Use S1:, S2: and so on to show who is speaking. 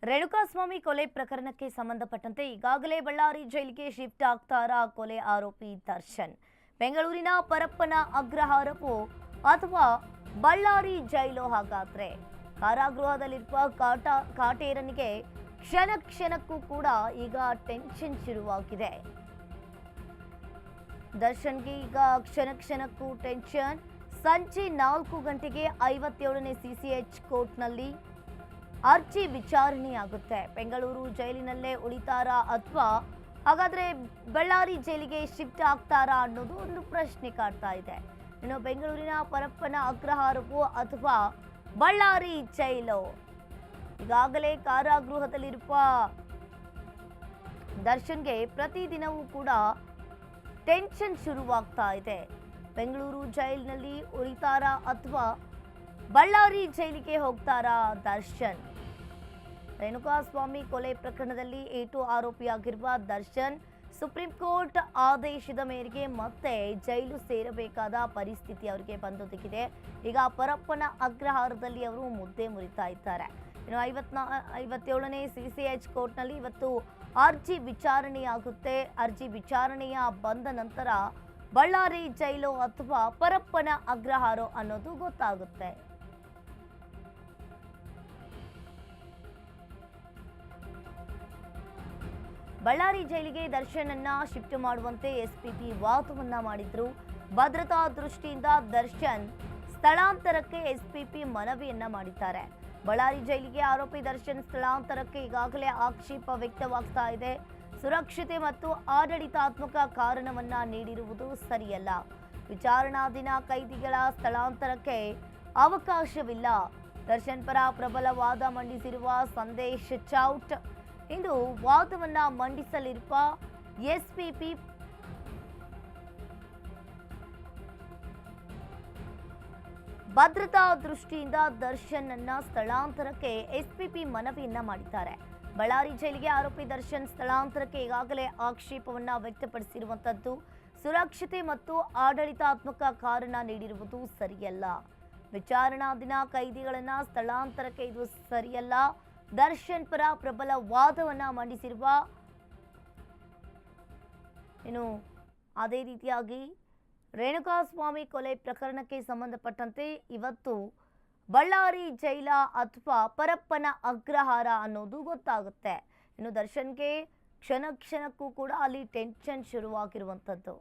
S1: ರೇಣುಕಾಸ್ವಾಮಿ ಕೊಲೆ ಪ್ರಕರಣಕ್ಕೆ ಸಂಬಂಧಪಟ್ಟಂತೆ ಈಗಾಗಲೇ ಬಳ್ಳಾರಿ ಜೈಲಿಗೆ ಶಿಫ್ಟ್ ಆಗ್ತಾರಾ ಕೊಲೆ ಆರೋಪಿ ದರ್ಶನ್? ಬೆಂಗಳೂರಿನ ಪರಪ್ಪನ ಅಗ್ರಹಾರವೋ ಅಥವಾ ಬಳ್ಳಾರಿ ಜೈಲು? ಹಾಗಾದ್ರೆ ಕಾರಾಗೃಹದಲ್ಲಿರುವ ಕಾಟೇರನಿಗೆ ಕ್ಷಣ ಕ್ಷಣಕ್ಕೂ ಕೂಡ ಈಗ ಟೆನ್ಷನ್ ಶುರುವಾಗಿದೆ. ದರ್ಶನ್ಗೆ ಈಗ ಕ್ಷಣ ಕ್ಷಣಕ್ಕೂ ಟೆನ್ಷನ್. ಸಂಜೆ 4 ಗಂಟೆಗೆ 57ನೇ ಸಿಸಿಎಚ್ ಕೋರ್ಟ್ನಲ್ಲಿ ಅರ್ಜಿ ವಿಚಾರಣೆಯಾಗುತ್ತೆ. ಬೆಂಗಳೂರು ಜೈಲಿನಲ್ಲೇ ಉಳಿತಾರಾ ಅಥವಾ ಹಾಗಾದ್ರೆ ಬಳ್ಳಾರಿ ಜೈಲಿಗೆ ಶಿಫ್ಟ್ ಆಗ್ತಾರಾ ಅನ್ನೋದು ಒಂದು ಪ್ರಶ್ನೆ ಕಾಡ್ತಾ ಇದೆ. ಇನ್ನು ಬೆಂಗಳೂರಿನ ಪರಪ್ಪನ ಅಗ್ರಹಾರವೋ ಅಥವಾ ಬಳ್ಳಾರಿ ಜೈಲು? ಈಗಾಗಲೇ ಕಾರಾಗೃಹದಲ್ಲಿರುವ ದರ್ಶನ್ಗೆ ಪ್ರತಿದಿನವೂ ಕೂಡ ಟೆನ್ಷನ್ ಶುರುವಾಗ್ತಾ ಇದೆ. ಬೆಂಗಳೂರು ಜೈಲಿನಲ್ಲಿ ಉಳಿತಾರಾ ಅಥವಾ ಬಳ್ಳಾರಿ ಜೈಲಿಗೆ ಹೋಗ್ತಾರಾ ದರ್ಶನ್? ರೇಣುಕಾಸ್ವಾಮಿ ಕೊಲೆ ಪ್ರಕರಣದಲ್ಲಿ ಏಟು ಆರೋಪಿಯಾಗಿರುವ ದರ್ಶನ್ ಸುಪ್ರೀಂ ಕೋರ್ಟ್ ಆದೇಶದ ಮೇರೆಗೆ ಮತ್ತೆ ಜೈಲು ಸೇರಬೇಕಾದ ಪರಿಸ್ಥಿತಿ ಅವರಿಗೆ ಬಂದೊದಗಿದೆ. ಈಗ ಪರಪ್ಪನ ಅಗ್ರಹಾರದಲ್ಲಿ ಅವರು ಮುದ್ದೆ ಮುರಿತಾ ಇದ್ದಾರೆ. ಇನ್ನು 57ನೇ ಸಿಸಿಎಚ್ ಕೋರ್ಟ್ನಲ್ಲಿ ಇವತ್ತು ಅರ್ಜಿ ವಿಚಾರಣೆಯಾಗುತ್ತೆ. ಅರ್ಜಿ ವಿಚಾರಣೆಯ ಬಂದ ನಂತರ ಬಳ್ಳಾರಿ ಜೈಲು ಅಥವಾ ಪರಪ್ಪನ ಅಗ್ರಹಾರ ಅನ್ನೋದು ಗೊತ್ತಾಗುತ್ತೆ. ಬಳ್ಳಾರಿ ಜೈಲಿಗೆ ದರ್ಶನ್ ಅನ್ನ ಶಿಫ್ಟ್ ಮಾಡುವಂತೆ ಎಸ್ಪಿಪಿ ವಾದವನ್ನ ಮಾಡಿದ್ರು. ಭದ್ರತಾ ದೃಷ್ಟಿಯಿಂದ ದರ್ಶನ್ ಸ್ಥಳಾಂತರಕ್ಕೆ ಎಸ್ಪಿಪಿ ಮನವಿಯನ್ನ ಮಾಡಿದ್ದಾರೆ. ಬಳ್ಳಾರಿ ಜೈಲಿಗೆ ಆರೋಪಿ ದರ್ಶನ್ ಸ್ಥಳಾಂತರಕ್ಕೆ ಈಗಾಗಲೇ ಆಕ್ಷೇಪ ವ್ಯಕ್ತವಾಗ್ತಾ ಇದೆ. ಸುರಕ್ಷತೆ ಮತ್ತು ಆಡಳಿತಾತ್ಮಕ ಕಾರಣವನ್ನ ನೀಡಿರುವುದು ಸರಿಯಲ್ಲ. ವಿಚಾರಣಾಧೀನ ಕೈದಿಗಳ ಸ್ಥಳಾಂತರಕ್ಕೆ ಅವಕಾಶವಿಲ್ಲ. ದರ್ಶನ್ ಪರ ಪ್ರಬಲ ವಾದ ಮಂಡಿಸಿರುವ ಸಂದೇಶ್ ಚೌಟ್ ಇಂದು ವಾದವನ್ನ ಮಂಡಿಸಲಿರುವ ಎಸ್ಪಿಪಿ ಭದ್ರತಾ ದೃಷ್ಟಿಯಿಂದ ದರ್ಶನ್ ಅನ್ನ ಸ್ಥಳಾಂತರಕ್ಕೆ ಎಸ್ಪಿಪಿ ಮನವಿಯನ್ನ ಮಾಡಿದ್ದಾರೆ. ಬಳ್ಳಾರಿ ಜೈಲಿಗೆ ಆರೋಪಿ ದರ್ಶನ್ ಸ್ಥಳಾಂತರಕ್ಕೆ ಈಗಾಗಲೇ ಆಕ್ಷೇಪವನ್ನ ವ್ಯಕ್ತಪಡಿಸಿರುವಂತದ್ದು. ಸುರಕ್ಷತೆ ಮತ್ತು ಆಡಳಿತಾತ್ಮಕ ಕಾರಣ ನೀಡಿರುವುದು ಸರಿಯಲ್ಲ. ವಿಚಾರಣಾಧೀನ ಕೈದಿಗಳನ್ನ ಸ್ಥಳಾಂತರಕ್ಕೆ ಇದು ಸರಿಯಲ್ಲ. ದರ್ಶನ್ ಪರ ಪ್ರಬಲ ವಾದವನ್ನ ಮಂಡಿಸಿರುವ ಇನ್ನು ಅದೇ ರೀತಿಯಾಗಿ ರೇಣುಕಾಸ್ವಾಮಿ ಕೊಲೆ ಪ್ರಕರಣಕ್ಕೆ ಸಂಬಂಧಪಟ್ಟಂತೆ ಇವತ್ತು ಬಳ್ಳಾರಿ ಜೈಲ ಅಥವಾ ಪರಪ್ಪನ ಅಗ್ರಹಾರ ಅನ್ನೋದು ಗೊತ್ತಾಗುತ್ತೆ. ಇನ್ನು ದರ್ಶನ್ಗೆ ಕ್ಷಣ ಕ್ಷಣಕ್ಕೂ ಕೂಡ ಅಲ್ಲಿ ಟೆನ್ಷನ್ ಶುರುವಾಗಿರುವಂಥದ್ದು.